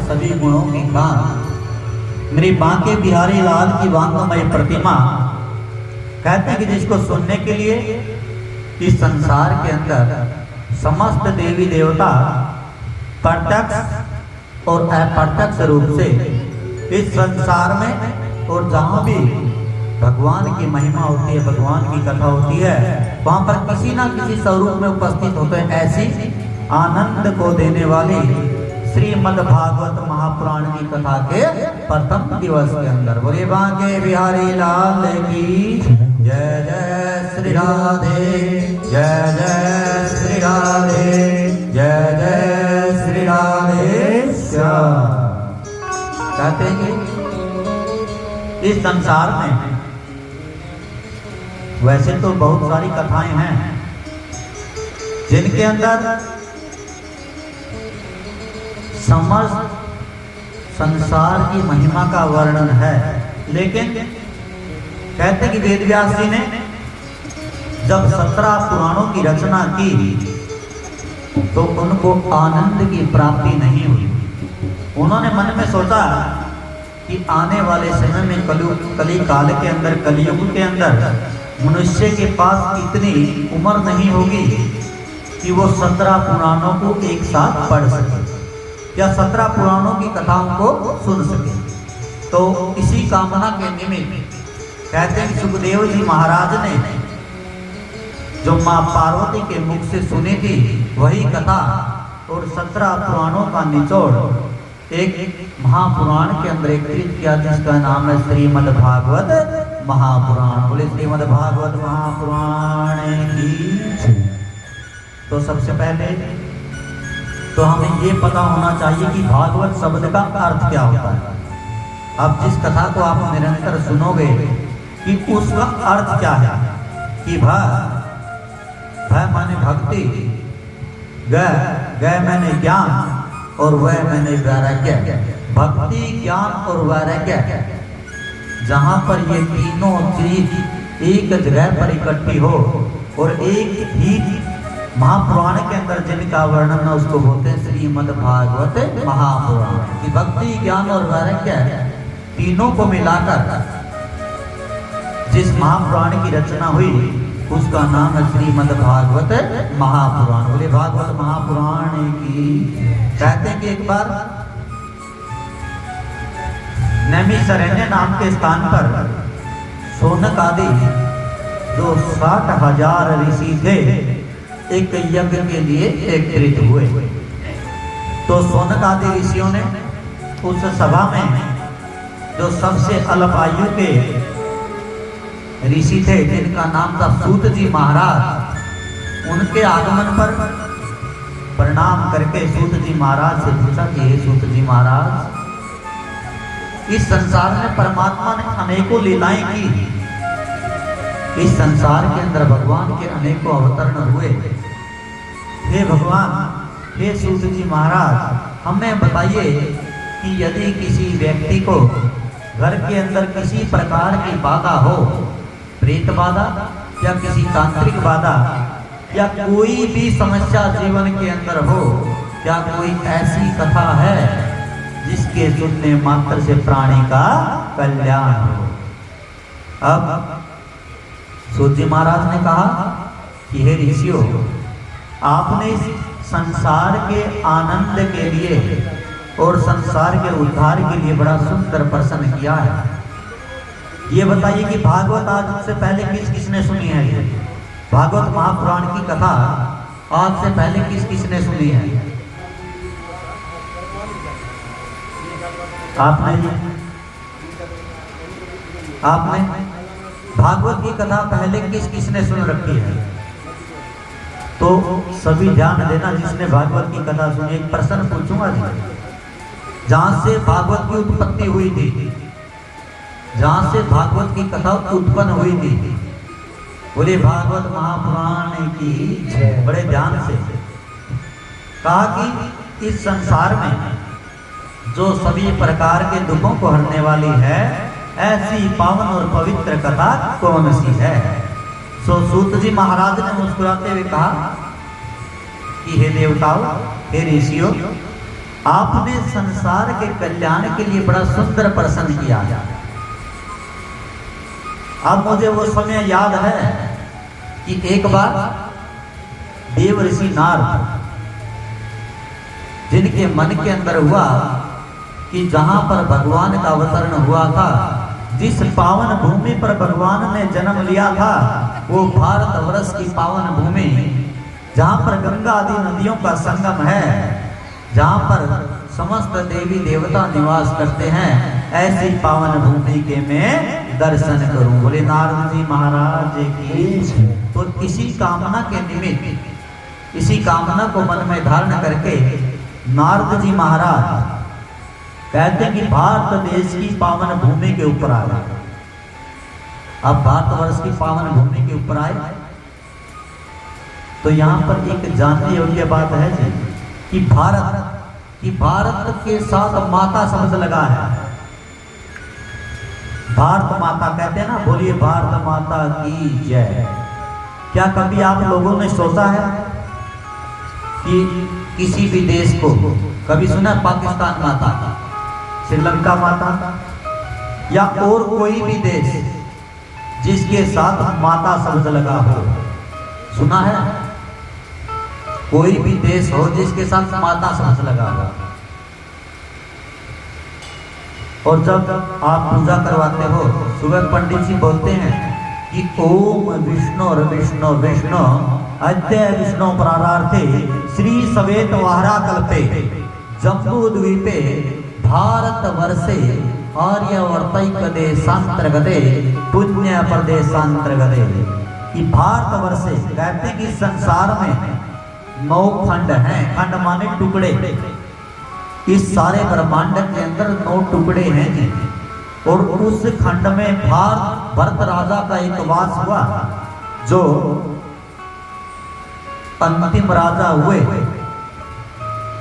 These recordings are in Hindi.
सभी गुणों की खान, मेरी बांके बिहारी लाल की वांगमय प्रतिमा। कहते हैं कि जिसको सुनने के लिए इस संसार के अंदर समस्त देवी देवता प्रत्यक्ष और अप्रत्यक्ष रूप से इस संसार में और जहाँ भी भगवान की महिमा होती है, भगवान की कथा होती है, वहां पर किसी ना किसी स्वरूप में उपस्थित होते हैं। ऐसी आनंद को देने वाली श्रीमद् भागवत महापुराण की कथा के प्रथम दिवस के अंदर बोले बांके बिहारी लाल की जय जय श्री राधे, जय जय श्री राधे, जय जय श्री राधे श्याम। कहते हैं कि इस संसार में वैसे तो बहुत सारी कथाएं हैं जिनके अंदर समस्त संसार की महिमा का वर्णन है, लेकिन कहते कि वेद व्यास जी ने जब 17 पुराणों की रचना की तो उनको आनंद की प्राप्ति नहीं हुई। उन्होंने मन में सोचा कि आने वाले समय में कली काल के अंदर, कलियुग के अंदर मनुष्य के पास इतनी उम्र नहीं होगी कि वो 17 पुराणों को एक साथ पढ़ सके या 17 पुराणों की कथाओं को सुन सके। तो इसी कामना के निमित्त कहते हैं सुखदेव जी महाराज ने जो माँ पार्वती के मुख से सुनी थी वही कथा और 17 पुराणों का निचोड़ एक महापुराण के अंदर एकत्रित किया, जिसका नाम है श्रीमद् भागवत महापुराण। बोले श्रीमद् भागवत महापुराण की। तो सबसे पहले तो हमें ये पता होना चाहिए कि भागवत शब्द का अर्थ क्या होता है। अब जिस कथा को आप निरंतर सुनोगे कि उसका अर्थ क्या है कि भय माने भक्ति, गय मैंने ज्ञान और वह मैंने वैराग्य। भक्ति, ज्ञान और वैराग्य जहां पर ये तीनों चीज एक जगह पर इकट्ठी हो और एक ही महापुराण के अंदर जिनका वर्णन है उसको बोलते हैं श्रीमद् भागवत महापुराण। की भक्ति, ज्ञान और वैराग्य तीनों को मिलाकर जिस महापुराण की रचना हुई उसका नाम है श्रीमद् भागवत महापुराण। बोले भागवत महापुराण की। कहते हैं कि एक बार नैमिषारण्य नाम के स्थान पर शौनक आदि जो 60,000 ऋषि थे एक यज्ञ के लिए एकत्रित हुए। तो शौनक आदि ऋषियों ने उस सभा में जो सबसे अल्प आयु के ऋषि थे जिनका नाम था सूत जी महाराज, उनके आगमन पर प्रणाम करके सूत जी महाराज से पूछा कि हे सूत जी महाराज, इस संसार में परमात्मा ने अनेकों लीलाएं की, इस संसार के अंदर भगवान के अनेकों अवतरण हुए। हे भगवान, हे सूत जी महाराज, हमें बताइए कि यदि किसी व्यक्ति को घर के अंदर किसी प्रकार की बाधा हो, प्रेत बाधा या किसी तांत्रिक बाधा या कोई भी समस्या जीवन के अंदर हो, क्या कोई ऐसी कथा है जिसके सुनने मात्र से प्राणी का कल्याण हो? अब सूत जी महाराज ने कहा कि हे ऋषियों, आपने इस संसार के आनंद के लिए और संसार के उद्धार के लिए बड़ा सुंदर प्रश्न किया है। ये बताइए कि भागवत आज से पहले किस किसने सुनी है? ये भागवत महापुराण की कथा आज से पहले किस किसने सुनी है? आपने भागवत की कथा पहले किस किसने सुन रखी है? तो सभी ध्यान देना, जिसने भागवत की कथा सुनी। एक प्रश्न पूछूंगा जी, जहां से भागवत की उत्पत्ति हुई थी, जहां से भागवत की कथा उत्पन्न हुई थी, बोले भागवत महापुराण की। बड़े ध्यान से कहा कि इस संसार में जो सभी प्रकार के दुखों को हरने वाली है, ऐसी पावन और पवित्र कथा कौन सी है? सो सूत जी महाराज ने मुस्कुराते हुए कहा कि हे देवताओं, हे ऋषियों, आपने संसार के कल्याण के लिए बड़ा सुंदर प्रश्न किया। अब मुझे वो समय याद है कि एक बार देव ऋषि नारद जिनके मन के अंदर हुआ कि जहां पर भगवान का अवतरण हुआ था, जिस पावन भूमि पर भगवान ने जन्म लिया था, वो भारतवर्ष की पावन भूमि, जहां पर गंगा आदि नदियों का संगम है, जहां पर समस्त देवी देवता निवास करते हैं, ऐसी पावन भूमि के मैं दर्शन करूं। बोले नारद जी महाराज की। तो इसी कामना के निमित्त, इसी कामना को मन में धारण करके नारद जी महाराज कहते हैं कि भारत देश की पावन भूमि के ऊपर आ गए। अब भारतवर्ष की पावन भूमि के ऊपर आए तो यहां पर एक जानने योग्य बात है जी कि भारत के साथ माता शब्द लगा है। भारत माता कहते हैं ना, बोलिए भारत माता की जय। क्या कभी आप लोगों ने सोचा है कि किसी भी देश को, कभी सुना पाकिस्तान माता, श्रीलंका माता या और कोई भी देश जिसके साथ माता शब्द लगा हो, सुना है? कोई भी देश हो जिसके साथ माता शब्द लगा हो। और जब आप पूजा करवाते हो, सुबह पंडित जी बोलते हैं कि ओम विष्णु विष्णु विष्णु अद्य विष्णु प्रारार्थे श्री सवेत वाहरा कल्पे जम्बू द्वीपे भारत वर्षे आर्यवर्तैक देशांतर्गते पुण्य प्रदेशांतर्गते। कि भारत वर्षे कहते कि संसार में 9 खंड हैं। खंड माने टुकड़े। इस सारे ब्रह्मांड के अंदर 9 टुकड़े हैं जी। और उस खंड में भरत राजा का एक वास हुआ, जो अंतिम राजा हुए,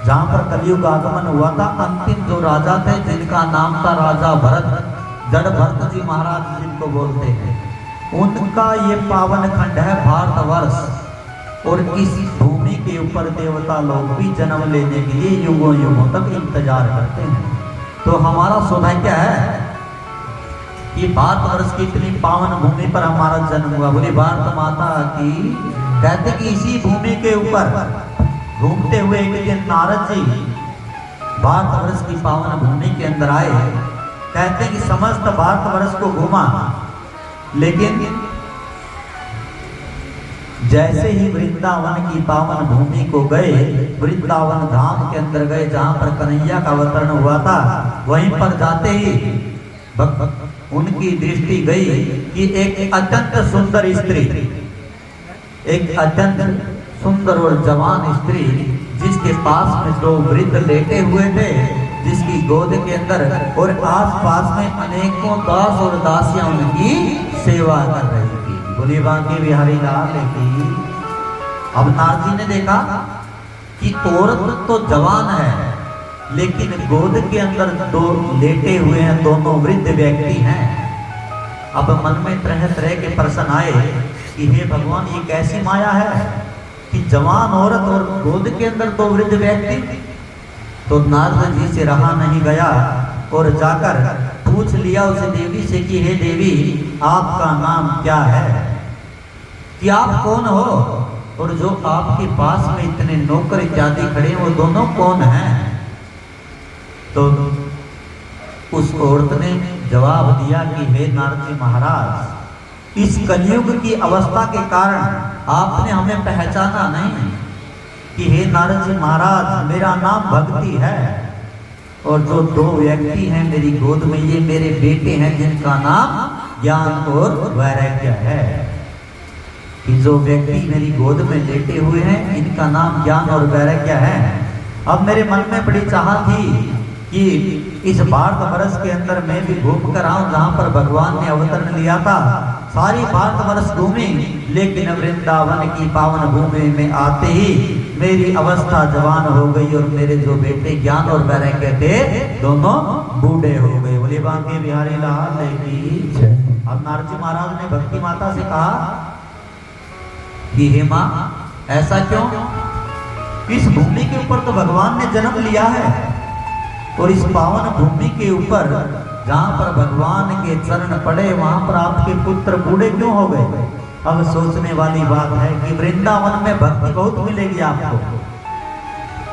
जहां पर कलयुग आगमन हुआ था। अंतिम जो राजा थे जिनका नाम था राजा भरत, जड़ भरत जी महाराज जिनको बोलते हैं, उनका ये पावन खंड है भारतवर्ष। और इस भूमि के ऊपर देवता लोग भी जन्म लेने के लिए युगों युगों तक इंतजार करते हैं। तो हमारा सौभाग्य है कि भारतवर्ष की इतनी पावन भूमि पर हमारा जन्म हुआ। बोली भारत माता की। कहते कि इसी भूमि के ऊपर घूमते हुए एक दिन नारद जी भारतवर्ष की पावन भूमि के अंदर आए। कहते कि समस्त भारतवर्ष को घूमा, लेकिन जैसे ही वृंदावन की पावन भूमि को गए, वृंदावन धाम के अंदर गए जहां पर कन्हैया का अवतरण हुआ था, वहीं पर जाते ही उनकी दृष्टि गई कि एक अत्यंत सुंदर स्त्री, एक अत्यंत सुंदर और जवान स्त्री, जिसके पास में 2 वृद्ध लेटे हुए थे, जिसकी गोद के अंदर और आसपास में अनेकों दास और दासियां उनकी सेवा कर रही थी। बोली बांके बिहारी लाल की। अब नारद जी ने देखा कि औरत तो जवान है, लेकिन गोद के अंदर 2 लेटे हुए हैं, दोनों वृद्ध व्यक्ति हैं। अब मन में तरह तरह के प्रश्न आए कि हे भगवान, ये कैसी माया है कि जवान औरत और गोद के अंदर 2 वृद्ध व्यक्ति। तो नारद जी से रहा नहीं गया और जाकर पूछ लिया उस देवी से कि हे देवी, आपका नाम क्या है, कि आप कौन हो, और जो आपके पास में इतने नौकर इत्यादि खड़े हैं वो दोनों कौन हैं? तो उस औरत ने जवाब दिया कि हे नारद जी महाराज, इस कलयुग की अवस्था के कारण आपने हमें पहचाना नहीं कि हे नारद जी महाराज, मेरा नाम भक्ति है, और जो 2 व्यक्ति हैं मेरी गोद में, ये मेरे बेटे हैं जिनका नाम ज्ञान और वैराग्य है। कि जो व्यक्ति मेरी गोद में लेटे हुए हैं, इनका नाम ज्ञान और वैराग्य है। अब मेरे मन में बड़ी चाह थी कि इस भारतवर्ष के अंदर मैं भी घूम कर आऊं जहां पर भगवान ने अवतरण लिया था। सारी भारतवर्ष घूमी, लेकिन वृंदावन की पावन भूमि में आते ही मेरी अवस्था जवान हो गई और मेरे जो बेटे ज्ञान और वैराग्य थे दोनों बूढ़े हो गए। बोले बांके बिहारी लाल की। अब नारद जी महाराज ने भक्ति माता से कहा कि हे मां, ऐसा क्यों? इस भूमि के ऊपर तो भगवान ने जन्म लिया है, और इस पावन भूमि के ऊपर जहाँ पर भगवान के चरण पड़े वहां पर आपके पुत्र बूढ़े क्यों हो गए? अब सोचने वाली बात है कि वृंदावन में भक्ति बहुत मिलेगी आपको,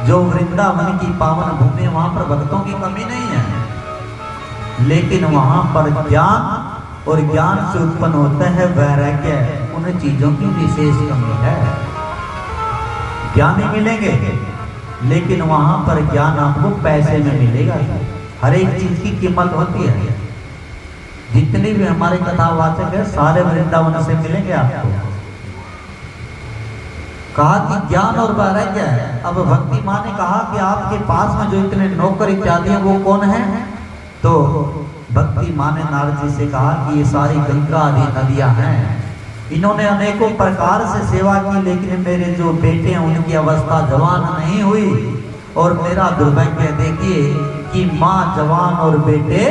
जो वृंदावन की पावन भूमि वहां पर भक्तों की कमी नहीं है, लेकिन वहां पर ज्ञान और ज्ञान से उत्पन्न होता है वैराग्य, उन चीजों की विशेष कमी है। ज्ञानी मिलेंगे लेकिन वहां पर ज्ञान आपको पैसे में मिलेगा। हर एक चीज की कीमत होती है। जितने भी हमारे कथावाचक है सारे वृंदावन से मिलेंगे आपको। कहा कि ज्ञान और वैराग्य है। अब भक्ति माँ ने कहा कि आपके पास में जो इतने नौकर इत्यादि हैं वो कौन है? तो भक्ति माँ ने नारद जी से कहा कि ये सारी गंगा आदि नदियां हैं, इन्होंने अनेकों प्रकार से सेवा की, लेकिन मेरे जो बेटे हैं उनकी अवस्था जवान नहीं हुई, और मेरा दुर्भाग्य देखिए कि माँ जवान और बेटे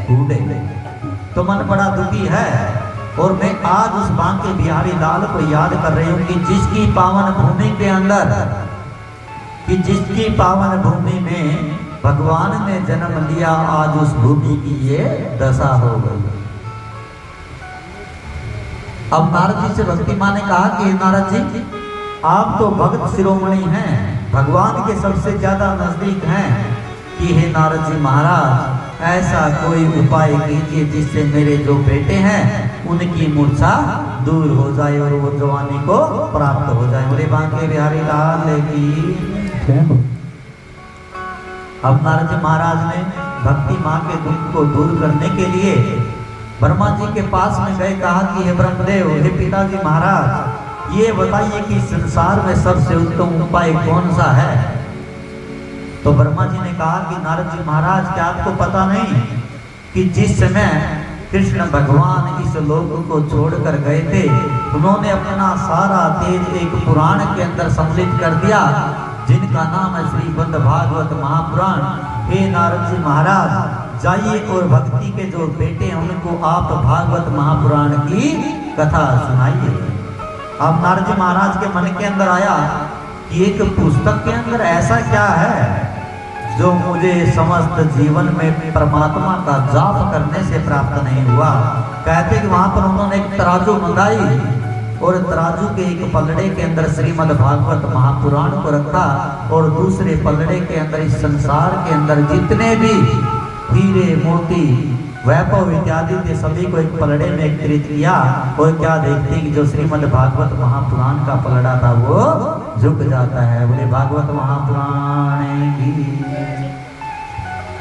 बूढ़े, तो मन बड़ा दुखी है। और मैं आज उस बांके बिहारी लाल को याद कर रही हूँ कि जिसकी पावन भूमि के अंदर, कि जिसकी पावन भूमि में भगवान ने जन्म लिया, आज उस भूमि की ये दशा हो गई। अब नारद जी से भक्ति माँ ने कहा कि नारद जी आप तो भक्त शिरोमणि हैं, भगवान के सबसे ज्यादा नजदीक हैं, कि हे नारद जी महाराज ऐसा कोई उपाय कीजिए जिससे मेरे जो बेटे हैं उनकी मूर्छा दूर हो जाए और वो जवानी को प्राप्त हो जाए। बोले बांके बिहारी लाल की। अब नारद जी महाराज ने भक्ति माँ के दुख को दूर करने के लिए ब्रह्मा जी के पास में गए। कहा कि हे ब्रह्मदेव, हे पिताजी महाराज, ये बताइए कि संसार में सबसे उत्तम उपाय कौन सा है? तो ब्रह्मा जी ने कहा कि नारद जी महाराज, क्या आपको पता नहीं कि जिस समय कृष्ण भगवान इस लोक को छोड़कर गए थे, उन्होंने अपना सारा तेज एक पुराण के अंदर सम्मिलित कर दिया, जिनका नाम है श्रीमद् भागवत महापुराण। हे नारद जी महाराज, जाइए और भक्ति के जो बेटे हैं उनको आप भागवत महापुराण की कथा सुनाइए। अब नारद जी महाराज के मन के अंदर आया कि एक पुस्तक के अंदर ऐसा क्या है जो मुझे समस्त जीवन में परमात्मा का जाप करने से प्राप्त नहीं हुआ। कहते कि वहां पर उन्होंने एक तराजू मंगाई और तराजू के एक पलड़े के अंदर श्रीमद् भागवत महापुराण को रखा, और दूसरे पलड़े के अंदर इस संसार के अंदर जितने भी हीरे मोती वैभव इत्यादि थे सभी को एक पलड़े में एकत्रित किया। और क्या देखते कि जो श्रीमद् भागवत महापुराण का पलड़ा था वो झुक जाता है। बोले भागवत महापुराण की।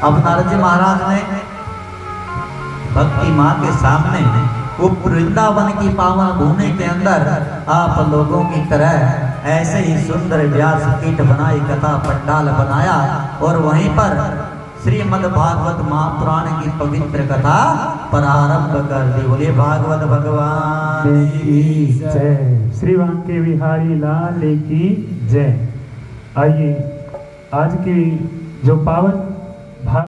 अब नारद जी महाराज ने भक्ति माँ के सामने वृंदावन की पावन भूमि के अंदर आप लोगों की तरह ऐसे ही सुंदर व्यास पीठ बनाई, कथा पंडाल बनाया, और वहीं पर श्रीमद् भागवत महापुराण की पवित्र कथा प्रारंभ कर दी। बोलिए भागवत भगवान की जय। श्री बांके बिहारी लाल की जय। आइए आज की जो पावन